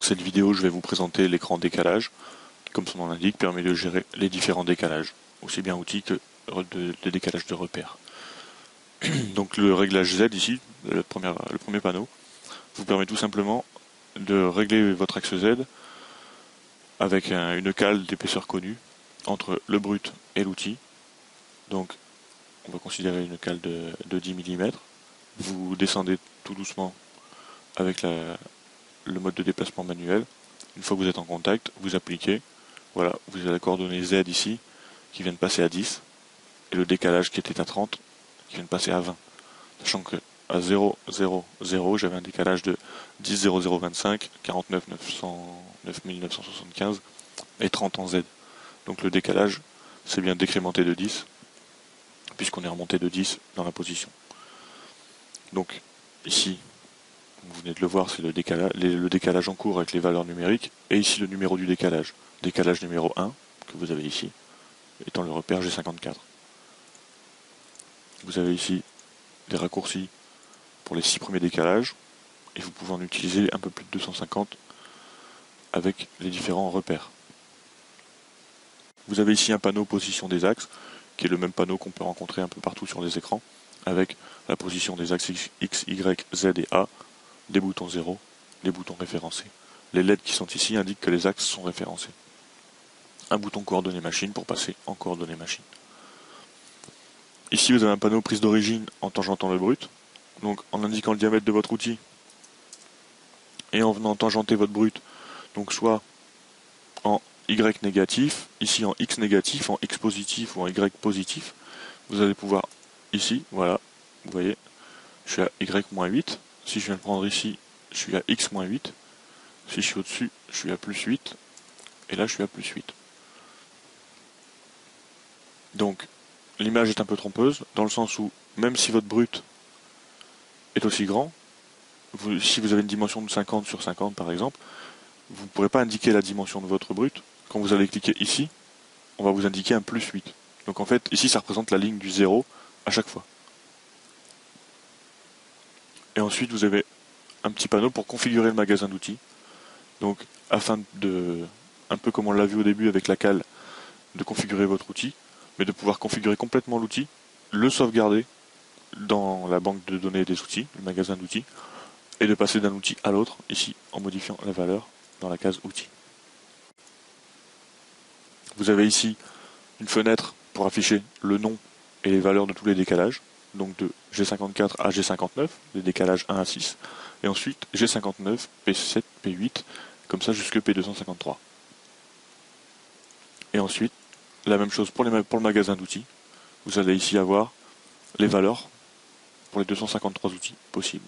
cette vidéo, je vais vous présenter l'écran décalage, qui, comme son nom l'indique, permet de gérer les différents décalages, aussi bien outils que de décalage de repères. Donc le réglage Z ici, le premier panneau, vous permet tout simplement de régler votre axe Z avec une cale d'épaisseur connue entre le brut et l'outil. Donc on va considérer une cale de 10 mm. Vous descendez tout doucement avec le mode de déplacement manuel. Une fois que vous êtes en contact, vous appliquez. Voilà, vous avez la coordonnée Z ici qui vient de passer à 10 et le décalage qui était à 30 qui vient de passer à 20. Sachant que à 0, 0, 0, j'avais un décalage de 10, 0, 0, 25, 49, 975 et 30 en Z. Donc le décalage, c'est bien décrémenté de 10, puisqu'on est remonté de 10 dans la position. Donc ici, vous venez de le voir, c'est le décalage en cours avec les valeurs numériques, et ici le numéro du décalage. Décalage numéro 1, que vous avez ici, étant le repère G54. Vous avez ici des raccourcis pour les 6 premiers décalages, et vous pouvez en utiliser un peu plus de 250 avec les différents repères. Vous avez ici un panneau position des axes, qui est le même panneau qu'on peut rencontrer un peu partout sur les écrans, avec la position des axes X, Y, Z et A, des boutons 0, des boutons référencés. Les LED qui sont ici indiquent que les axes sont référencés. Un bouton coordonnées machine pour passer en coordonnées machine. Ici vous avez un panneau prise d'origine en tangentant le brut, donc en indiquant le diamètre de votre outil et en venant tangenter votre brut, donc soit en Y négatif, ici en X négatif, en X positif ou en Y positif, vous allez pouvoir ici, voilà, vous voyez, je suis à Y-8, si je viens de prendre ici, je suis à X-8, si je suis au-dessus, je suis à +8, et là je suis à +8. Donc l'image est un peu trompeuse, dans le sens où même si votre brut est aussi grand, si vous avez une dimension de 50 sur 50 par exemple, vous ne pourrez pas indiquer la dimension de votre brut. Quand vous allez cliquer ici, on va vous indiquer un +8. Donc en fait, ici ça représente la ligne du 0 à chaque fois. Et ensuite vous avez un petit panneau pour configurer le magasin d'outils. Donc afin de, un peu comme on l'a vu au début avec la cale, de configurer votre outil, mais de pouvoir configurer complètement l'outil, le sauvegarder dans la banque de données des outils, le magasin d'outils, et de passer d'un outil à l'autre, ici, en modifiant la valeur dans la case outils. Vous avez ici une fenêtre pour afficher le nom et les valeurs de tous les décalages, donc de G54 à G59, les décalages 1 à 6, et ensuite G59, P7, P8, comme ça jusque P253. Et ensuite, la même chose pour le magasin d'outils. Vous allez ici avoir les valeurs pour les 253 outils possibles.